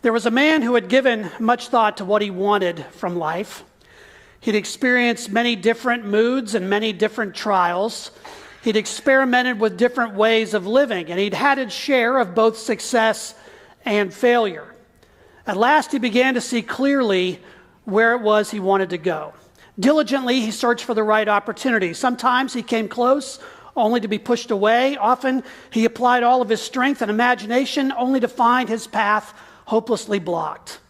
There was a man who had given much thought to what he wanted from life. He'd experienced many different moods and many different trials. He'd experimented with different ways of living, and he'd had his share of both success and failure. At last, he began to see clearly where it was he wanted to go. Diligently, he searched for the right opportunity. Sometimes he came close, only to be pushed away. Often, he applied all of his strength and imagination, only to find his path hopelessly blocked.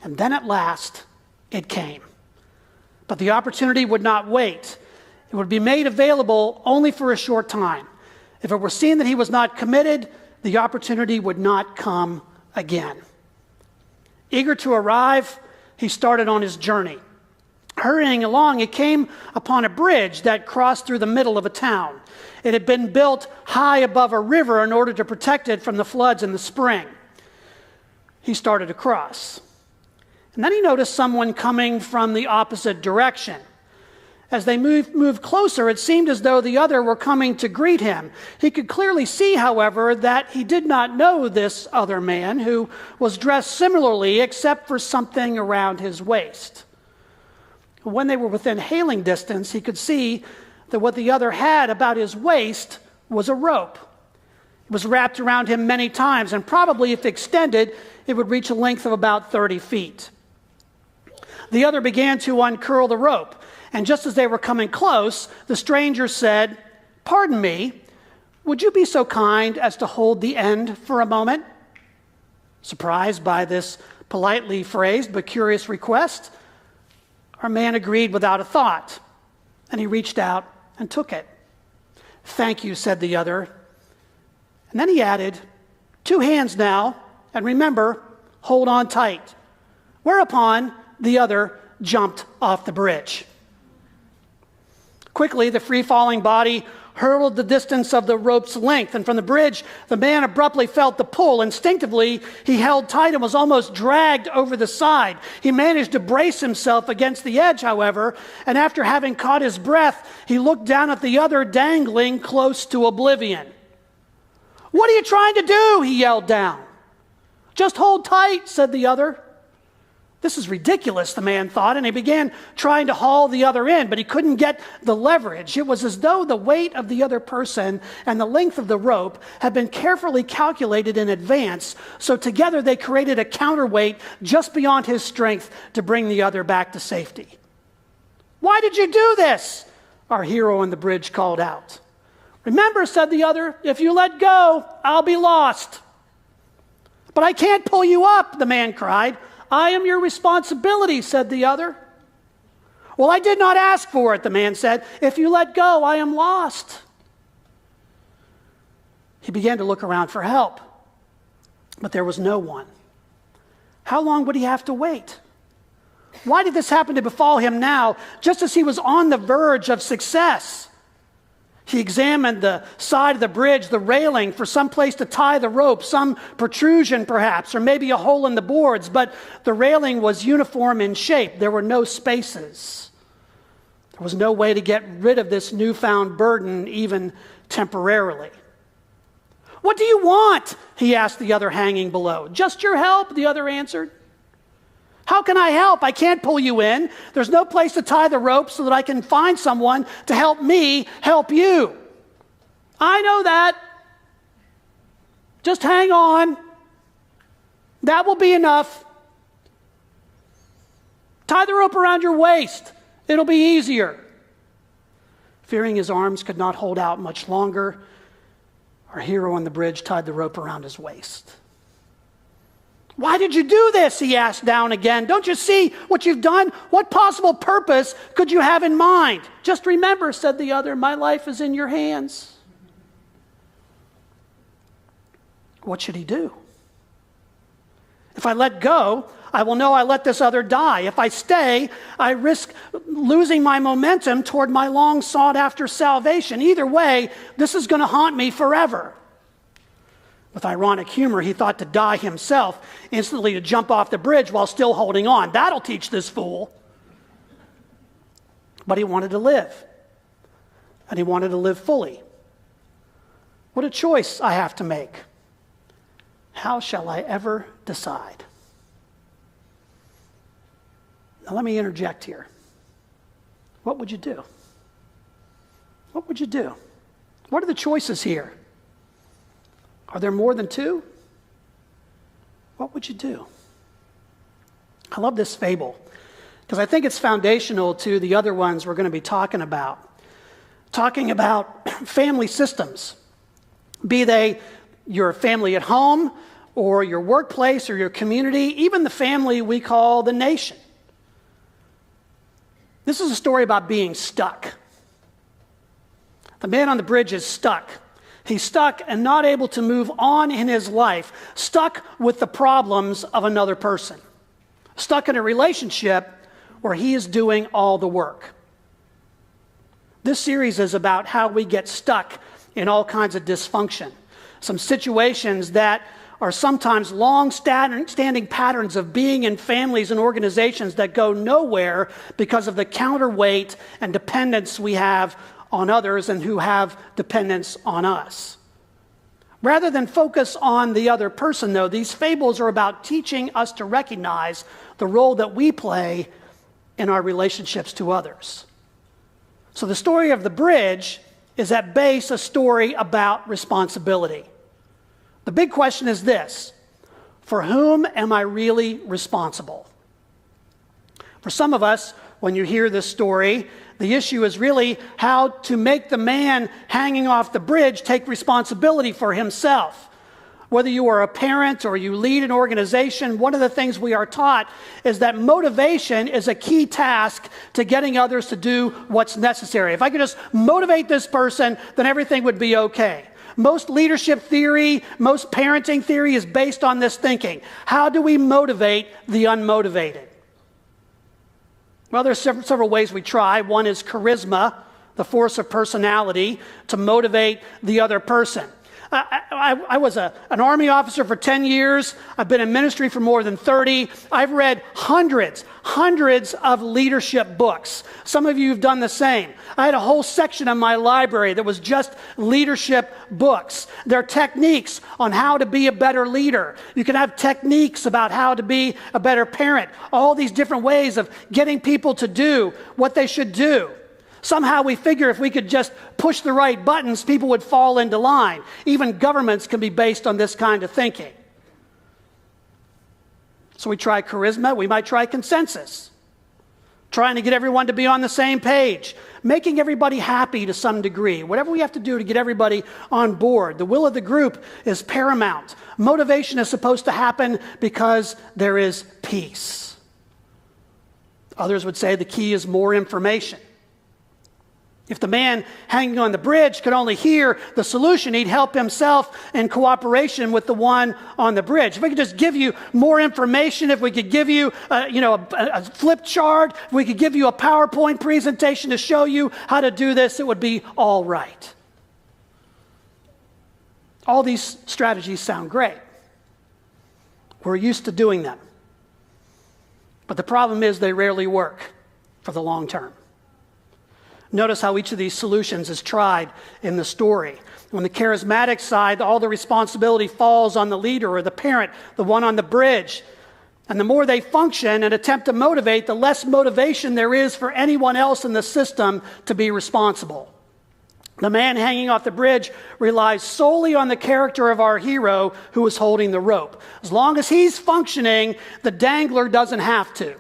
And then at last, it came. But the opportunity would not wait. It would be made available only for a short time. If it were seen that he was not committed, the opportunity would not come again. Eager to arrive, he started on his journey. Hurrying along, he came upon a bridge that crossed through the middle of a town. It had been built high above a river in order to protect it from the floods in the spring. He started across. And then he noticed someone coming from the opposite direction. As they moved closer, it seemed as though the other were coming to greet him. He could clearly see, however, that he did not know this other man, who was dressed similarly except for something around his waist. When they were within hailing distance, he could see that what the other had about his waist was a rope. It was wrapped around him many times, and probably if extended, it would reach a length of about 30 feet. The other began to uncurl the rope, and just as they were coming close, the stranger said, "Pardon me, would you be so kind as to hold the end for a moment?" Surprised by this politely phrased but curious request, our man agreed without a thought, and he reached out and took it. "Thank you," said the other. And then he added, "2 hands now, and remember, hold on tight." Whereupon the other jumped off the bridge. Quickly, the free-falling body hurled the distance of the rope's length, and from the bridge, the man abruptly felt the pull. Instinctively, he held tight and was almost dragged over the side. He managed to brace himself against the edge, however, and after having caught his breath, he looked down at the other dangling close to oblivion. "What are you trying to do?" he yelled down. "Just hold tight," said the other. This is ridiculous, the man thought, and he began trying to haul the other in, but he couldn't get the leverage. It was as though the weight of the other person and the length of the rope had been carefully calculated in advance, so together they created a counterweight just beyond his strength to bring the other back to safety. "Why did you do this?" our hero on the bridge called out. "Remember," said the other, "if you let go, I'll be lost." "But I can't pull you up," the man cried. "I am your responsibility," said the other. "Well, I did not ask for it," the man said. "If you let go, I am lost." He began to look around for help, but there was no one. How long would he have to wait? Why did this happen to befall him now, just as he was on the verge of success? He examined the side of the bridge, the railing, for some place to tie the rope, some protrusion perhaps, or maybe a hole in the boards, but the railing was uniform in shape. There were no spaces. There was no way to get rid of this newfound burden, even temporarily. "What do you want?" he asked the other hanging below. "Just your help," the other answered. "How can I help? I can't pull you in. There's no place to tie the rope so that I can find someone to help me help you." "I know that. Just hang on. That will be enough. Tie the rope around your waist. It'll be easier." Fearing his arms could not hold out much longer, our hero on the bridge tied the rope around his waist. "Why did you do this?" he asked down again. "Don't you see what you've done? What possible purpose could you have in mind?" "Just remember," said the other, "my life is in your hands." What should he do? If I let go, I will know I let this other die. If I stay, I risk losing my momentum toward my long sought after salvation. Either way, this is going to haunt me forever. With ironic humor, he thought to die himself, instantly to jump off the bridge while still holding on. That'll teach this fool. But he wanted to live, and he wanted to live fully. What a choice I have to make. How shall I ever decide? Now let me interject here. What would you do? What would you do? What are the choices here? Are there more than two? What would you do? I love this fable because I think it's foundational to the other ones we're going to be talking about family systems, be they your family at home or your workplace or your community, even the family we call the nation. This is a story about being stuck. The man on the bridge is stuck. He's stuck and not able to move on in his life, stuck with the problems of another person, stuck in a relationship where he is doing all the work. This series is about how we get stuck in all kinds of dysfunction, some situations that are sometimes long-standing patterns of being in families and organizations that go nowhere because of the counterweight and dependence we have on others and who have dependence on us. Rather than focus on the other person, though, these fables are about teaching us to recognize the role that we play in our relationships to others. So the story of the bridge is at base a story about responsibility. The big question is this: for whom am I really responsible? For some of us, when you hear this story, the issue is really how to make the man hanging off the bridge take responsibility for himself. Whether you are a parent or you lead an organization, one of the things we are taught is that motivation is a key task to getting others to do what's necessary. If I could just motivate this person, then everything would be okay. Most leadership theory, most parenting theory is based on this thinking. How do we motivate the unmotivated? Well, there's several ways we try. One is charisma, the force of personality, to motivate the other person. I was an Army officer for 10 years. I've been in ministry for more than 30. I've read hundreds of leadership books. Some of you have done the same. I had a whole section of my library that was just leadership books. There are techniques on how to be a better leader. You can have techniques about how to be a better parent. All these different ways of getting people to do what they should do. Somehow we figure if we could just push the right buttons, people would fall into line. Even governments can be based on this kind of thinking. So we try charisma, we might try consensus. Trying to get everyone to be on the same page. Making everybody happy to some degree. Whatever we have to do to get everybody on board. The will of the group is paramount. Motivation is supposed to happen because there is peace. Others would say the key is more information. If the man hanging on the bridge could only hear the solution, he'd help himself in cooperation with the one on the bridge. If we could just give you more information, if we could give you a flip chart, if we could give you a PowerPoint presentation to show you how to do this, it would be all right. All these strategies sound great. We're used to doing them. But the problem is they rarely work for the long term. Notice how each of these solutions is tried in the story. On the charismatic side, all the responsibility falls on the leader or the parent, the one on the bridge. And the more they function and attempt to motivate, the less motivation there is for anyone else in the system to be responsible. The man hanging off the bridge relies solely on the character of our hero who is holding the rope. As long as he's functioning, the dangler doesn't have to.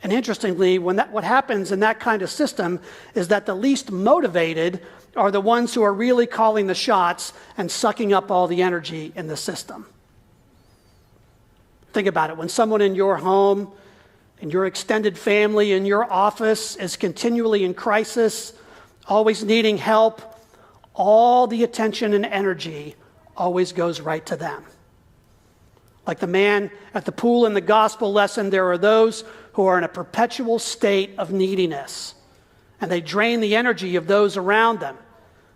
And interestingly, what happens in that kind of system is that the least motivated are the ones who are really calling the shots and sucking up all the energy in the system. Think about it. When someone in your home, in your extended family, in your office is continually in crisis, always needing help, all the attention and energy always goes right to them. Like the man at the pool in the gospel lesson, there are those who are in a perpetual state of neediness, and they drain the energy of those around them.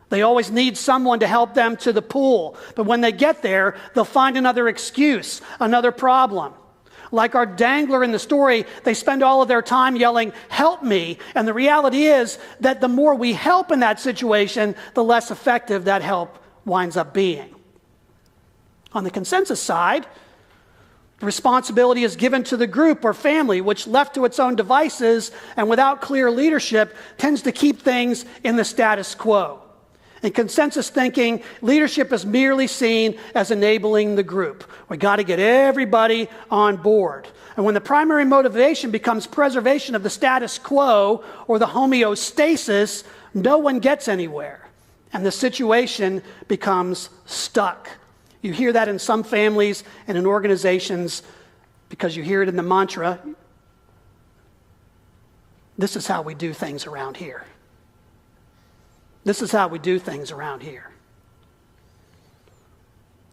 They always need someone to help them to the pool, but when they get there, they'll find another excuse, another problem. Like our dangler in the story, they spend all of their time yelling, "Help me," and the reality is that the more we help in that situation, the less effective that help winds up being. On the consensus side, The responsibility is given to the group or family, which left to its own devices and without clear leadership tends to keep things in the status quo. In consensus thinking, leadership is merely seen as enabling the group. We got to get everybody on board. And when the primary motivation becomes preservation of the status quo or the homeostasis, no one gets anywhere. And the situation becomes stuck. You hear that in some families and in organizations because you hear it in the mantra, this is how we do things around here. This is how we do things around here.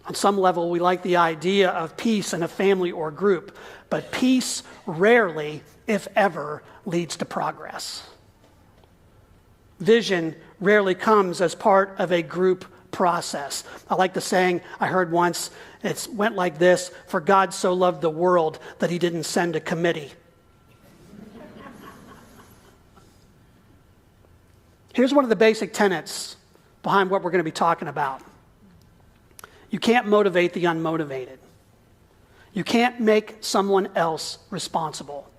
On some level, we like the idea of peace in a family or group, but peace rarely, if ever, leads to progress. Vision rarely comes as part of a group process. I like the saying I heard once, it went like this: for God so loved the world that he didn't send a committee. Here's one of the basic tenets behind what we're going to be talking about. You can't motivate the unmotivated. You can't make someone else responsible.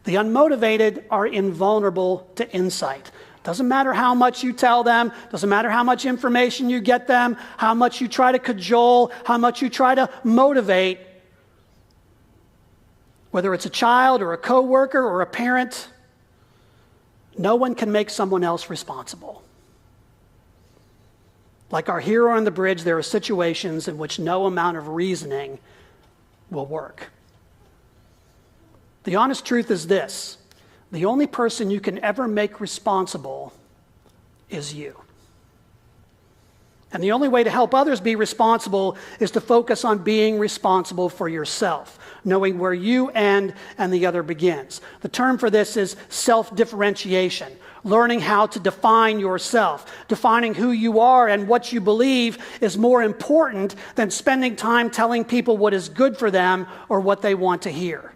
The unmotivated are invulnerable to insight. Doesn't matter how much you tell them, doesn't matter how much information you get them, how much you try to cajole, how much you try to motivate. Whether it's a child or a coworker or a parent, no one can make someone else responsible. Like our hero on the bridge, there are situations in which no amount of reasoning will work. The honest truth is this: the only person you can ever make responsible is you. And the only way to help others be responsible is to focus on being responsible for yourself, knowing where you end and the other begins. The term for this is self-differentiation, learning how to define yourself. Defining who you are and what you believe is more important than spending time telling people what is good for them or what they want to hear.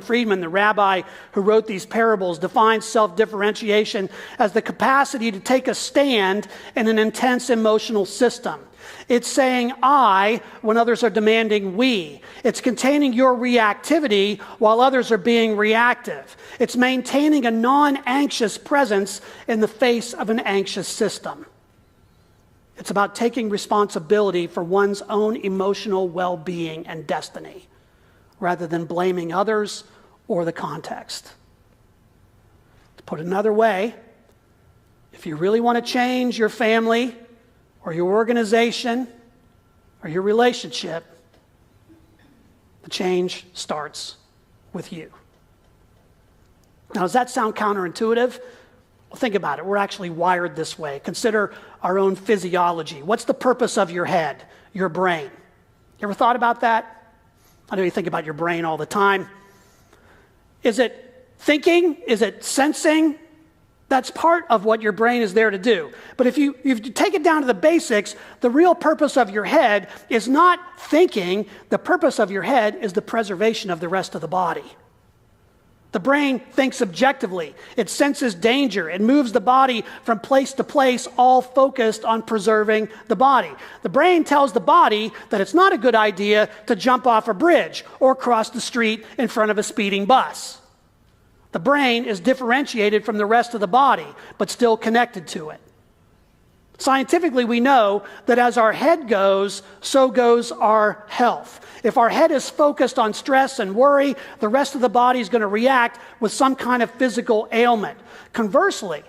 Friedman, the rabbi who wrote these parables, defines self-differentiation as the capacity to take a stand in an intense emotional system. It's saying I when others are demanding we. It's containing your reactivity while others are being reactive. It's maintaining a non-anxious presence in the face of an anxious system. It's about taking responsibility for one's own emotional well-being and destiny, rather than blaming others or the context. To put it another way, if you really want to change your family or your organization or your relationship, the change starts with you. Now, does that sound counterintuitive? Well, think about it. We're actually wired this way. Consider our own physiology. What's the purpose of your head, your brain? You ever thought about that? I know you think about your brain all the time. Is it thinking? Is it sensing? That's part of what your brain is there to do. But if you take it down to the basics, the real purpose of your head is not thinking. The purpose of your head is the preservation of the rest of the body. The brain thinks objectively. It senses danger. It moves the body from place to place, all focused on preserving the body. The brain tells the body that it's not a good idea to jump off a bridge or cross the street in front of a speeding bus. The brain is differentiated from the rest of the body, but still connected to it. Scientifically, we know that as our head goes, so goes our health. If our head is focused on stress and worry, the rest of the body is going to react with some kind of physical ailment. Conversely,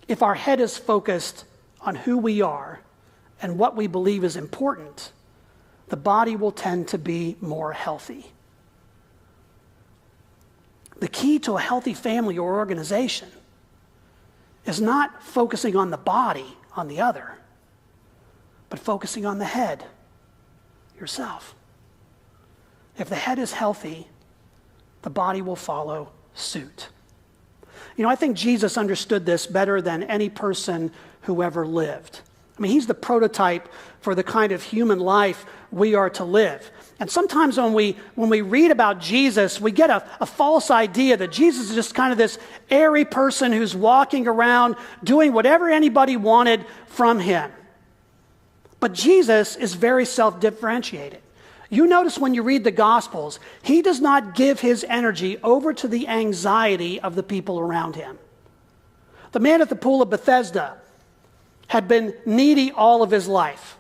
if our head is focused on who we are and what we believe is important, the body will tend to be more healthy. The key to a healthy family or organization is not focusing on the body, on the other, but focusing on the head, yourself. If the head is healthy, the body will follow suit. You know, I think Jesus understood this better than any person who ever lived. I mean, he's the prototype for the kind of human life we are to live. And sometimes when we read about Jesus, we get a false idea that Jesus is just kind of this airy person who's walking around doing whatever anybody wanted from him. But Jesus is very self-differentiated. You notice when you read the Gospels, he does not give his energy over to the anxiety of the people around him. The man at the pool of Bethesda had been needy all of his life.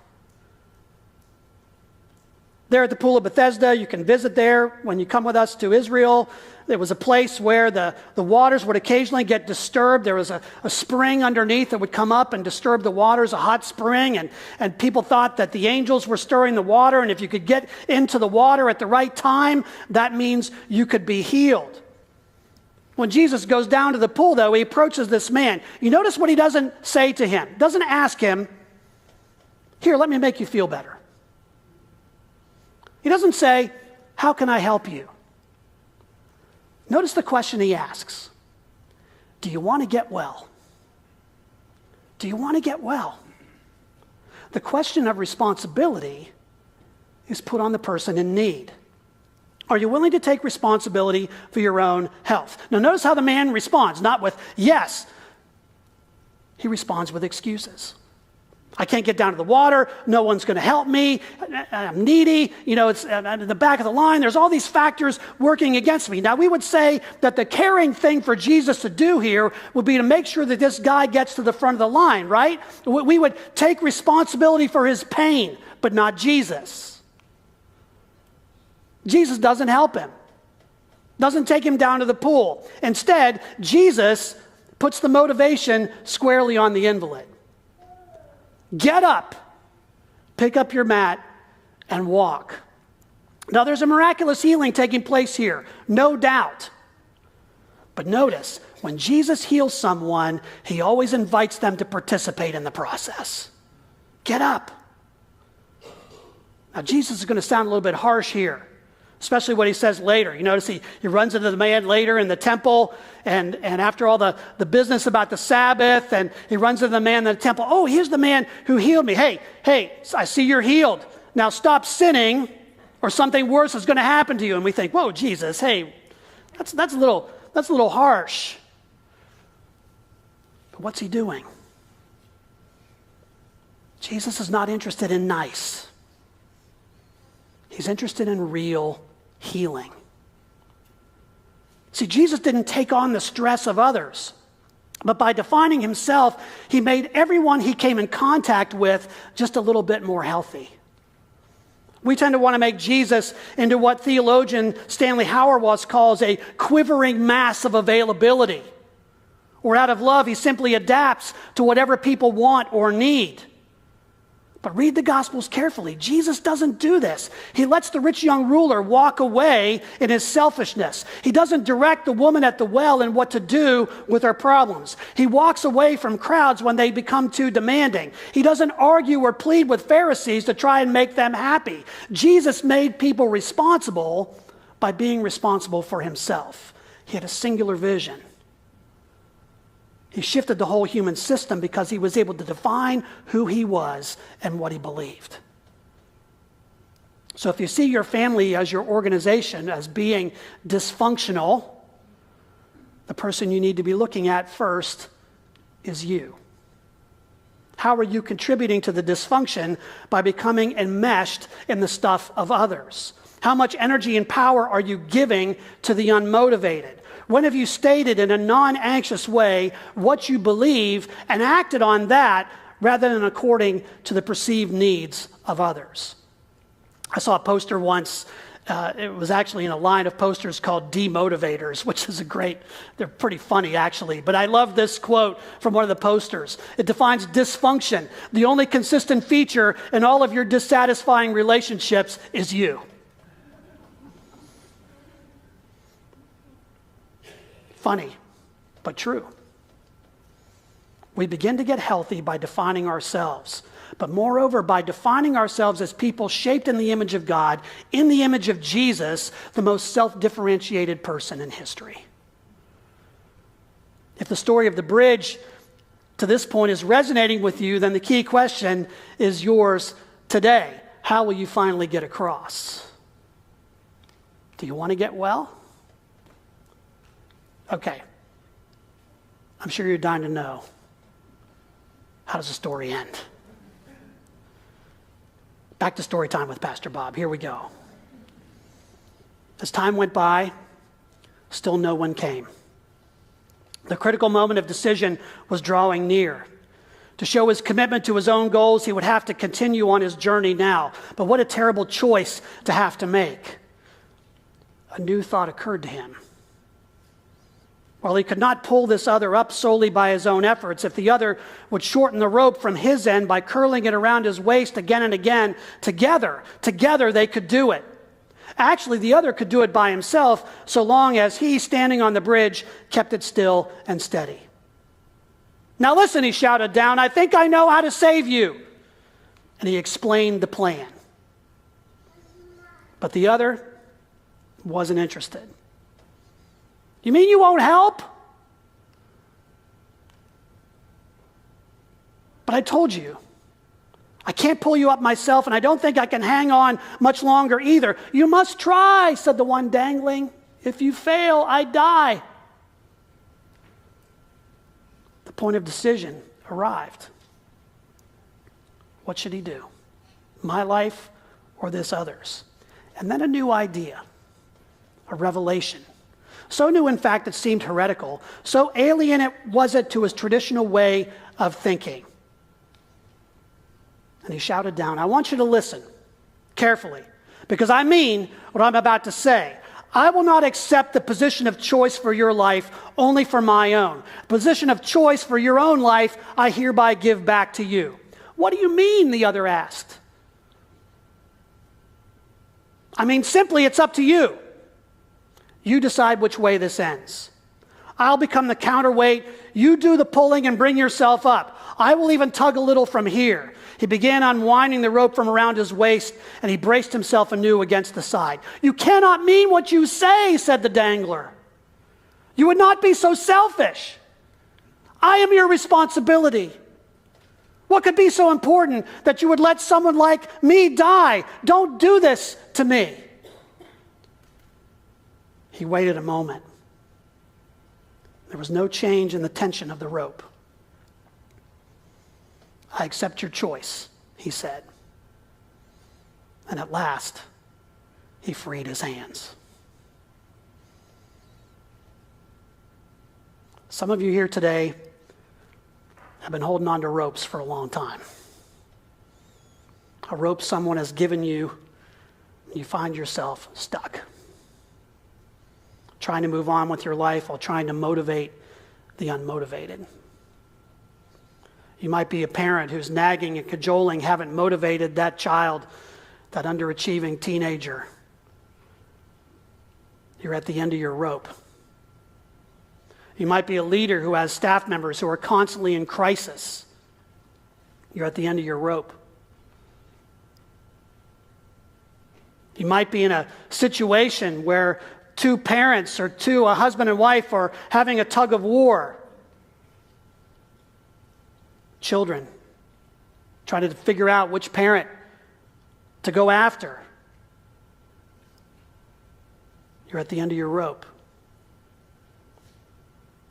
There at the pool of Bethesda, you can visit there when you come with us to Israel. There was a place where the waters would occasionally get disturbed. There was a spring underneath that would come up and disturb the waters, a hot spring, and people thought that the angels were stirring the water, and if you could get into the water at the right time, that means you could be healed. When Jesus goes down to the pool, though, he approaches this man. You notice what he doesn't say to him. Doesn't ask him, "Here, let me make you feel better." He doesn't say, "How can I help you?" Notice the question he asks. Do you want to get well? Do you want to get well? The question of responsibility is put on the person in need. Are you willing to take responsibility for your own health? Now notice how the man responds, not with yes. He responds with excuses. I can't get down to the water. No one's going to help me. I'm needy. It's in the back of the line. There's all these factors working against me. Now, we would say that the caring thing for Jesus to do here would be to make sure that this guy gets to the front of the line, right? We would take responsibility for his pain, but not Jesus. Jesus doesn't help him. Doesn't take him down to the pool. Instead, Jesus puts the motivation squarely on the invalid. Get up, pick up your mat, and walk. Now, there's a miraculous healing taking place here, no doubt. But notice, when Jesus heals someone, he always invites them to participate in the process. Get up. Now, Jesus is going to sound a little bit harsh here, especially what he says later. You notice he runs into the man later in the temple, and after all the business about the Sabbath, and he runs into the man in the temple. Oh, here's the man who healed me. Hey, I see you're healed. Now stop sinning, or something worse is going to happen to you. And we think, whoa, Jesus, hey, that's a little harsh. But what's he doing? Jesus is not interested in nice. He's interested in real healing. See, Jesus didn't take on the stress of others, but by defining himself, he made everyone he came in contact with just a little bit more healthy. We tend to want to make Jesus into what theologian Stanley Hauerwas calls a quivering mass of availability, where out of love he simply adapts to whatever people want or need. But read the Gospels carefully. Jesus doesn't do this. He lets the rich young ruler walk away in his selfishness. He doesn't direct the woman at the well in what to do with her problems. He walks away from crowds when they become too demanding. He doesn't argue or plead with Pharisees to try and make them happy. Jesus made people responsible by being responsible for himself. He had a singular vision. He shifted the whole human system because he was able to define who he was and what he believed. So if you see your family as your organization as being dysfunctional, the person you need to be looking at first is you. How are you contributing to the dysfunction by becoming enmeshed in the stuff of others? How much energy and power are you giving to the unmotivated? When have you stated in a non-anxious way what you believe and acted on that rather than according to the perceived needs of others? I saw a poster once. It was actually in a line of posters called Demotivators, which is they're pretty funny actually. But I love this quote from one of the posters. It defines dysfunction. The only consistent feature in all of your dissatisfying relationships is you. Funny, but true. We begin to get healthy by defining ourselves, but moreover, by defining ourselves as people shaped in the image of God, in the image of Jesus, the most self-differentiated person in history. If the story of the bridge to this point is resonating with you, then the key question is yours today. How will you finally get across? Do you want to get well? Okay, I'm sure you're dying to know. How does the story end? Back to story time with Pastor Bob. Here we go. As time went by, still no one came. The critical moment of decision was drawing near. To show his commitment to his own goals, he would have to continue on his journey now. But what a terrible choice to have to make. A new thought occurred to him. While he could not pull this other up solely by his own efforts, if the other would shorten the rope from his end by curling it around his waist again and again, together they could do it. Actually, the other could do it by himself, so long as he, standing on the bridge, kept it still and steady. Now listen, he shouted down, I think I know how to save you. And he explained the plan. But the other wasn't interested. You mean you won't help? But I told you, I can't pull you up myself, and I don't think I can hang on much longer either. You must try, said the one dangling. If you fail, I die. The point of decision arrived. What should he do? My life or this other's? And then a new idea, a revelation. So new, in fact, it seemed heretical. So alien was it to his traditional way of thinking. And he shouted down, I want you to listen carefully, because I mean what I'm about to say. I will not accept the position of choice for your life only for my own. Position of choice for your own life, I hereby give back to you. What do you mean? The other asked. I mean, simply, it's up to you. You decide which way this ends. I'll become the counterweight. You do the pulling and bring yourself up. I will even tug a little from here. He began unwinding the rope from around his waist, and he braced himself anew against the side. You cannot mean what you say, said the dangler. You would not be so selfish. I am your responsibility. What could be so important that you would let someone like me die? Don't do this to me. He waited a moment. There was no change in the tension of the rope. I accept your choice, he said. And at last, he freed his hands. Some of you here today have been holding on to ropes for a long time. A rope someone has given you, and you find yourself stuck. Trying to move on with your life while trying to motivate the unmotivated. You might be a parent who's nagging and cajoling haven't motivated that child, that underachieving teenager. You're at the end of your rope. You might be a leader who has staff members who are constantly in crisis. You're at the end of your rope. You might be in a situation where two parents or a husband and wife are having a tug of war. Children trying to figure out which parent to go after. You're at the end of your rope.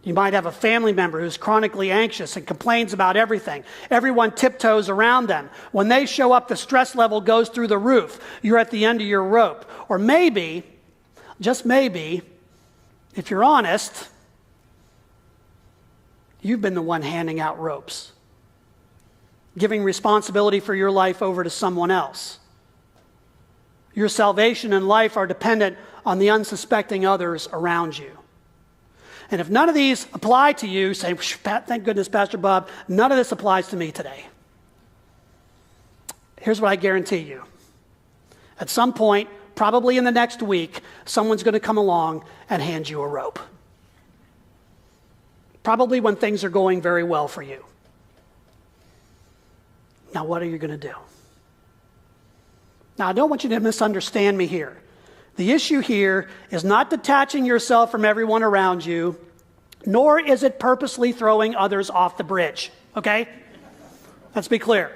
You might have a family member who's chronically anxious and complains about everything. Everyone tiptoes around them. When they show up, the stress level goes through the roof. You're at the end of your rope. Or maybe, just maybe, if you're honest, you've been the one handing out ropes, giving responsibility for your life over to someone else. Your salvation and life are dependent on the unsuspecting others around you. And if none of these apply to you, say, thank goodness, Pastor Bob, none of this applies to me today. Here's what I guarantee you. At some point, probably in the next week, someone's going to come along and hand you a rope. Probably when things are going very well for you. Now, what are you going to do? Now, I don't want you to misunderstand me here. The issue here is not detaching yourself from everyone around you, nor is it purposely throwing others off the bridge, okay? Let's be clear.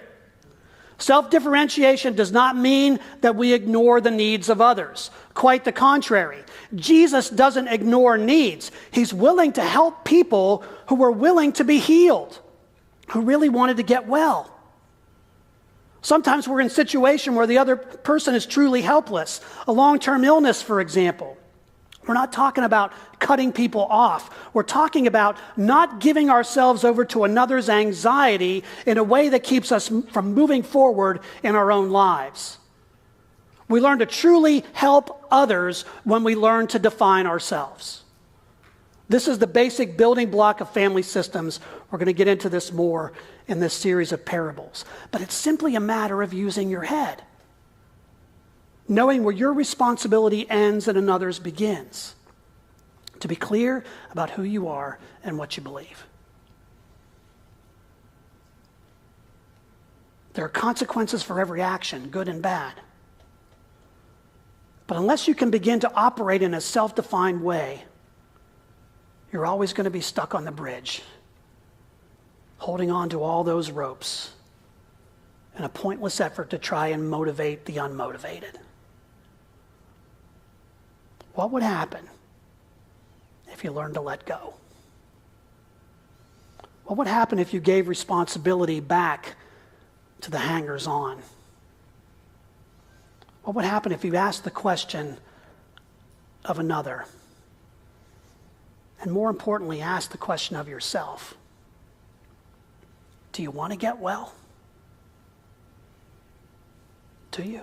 Self-differentiation does not mean that we ignore the needs of others. Quite the contrary. Jesus doesn't ignore needs. He's willing to help people who were willing to be healed, who really wanted to get well. Sometimes we're in a situation where the other person is truly helpless. A long-term illness, for example. We're not talking about cutting people off. We're talking about not giving ourselves over to another's anxiety in a way that keeps us from moving forward in our own lives. We learn to truly help others when we learn to define ourselves. This is the basic building block of family systems. We're going to get into this more in this series of parables. But it's simply a matter of using your head, knowing where your responsibility ends and another's begins, to be clear about who you are and what you believe. There are consequences for every action, good and bad. But unless you can begin to operate in a self-defined way, you're always going to be stuck on the bridge, holding on to all those ropes in a pointless effort to try and motivate the unmotivated. What would happen if you learned to let go? What would happen if you gave responsibility back to the hangers-on? What would happen if you asked the question of another? And more importantly, ask the question of yourself. Do you want to get well? Do you?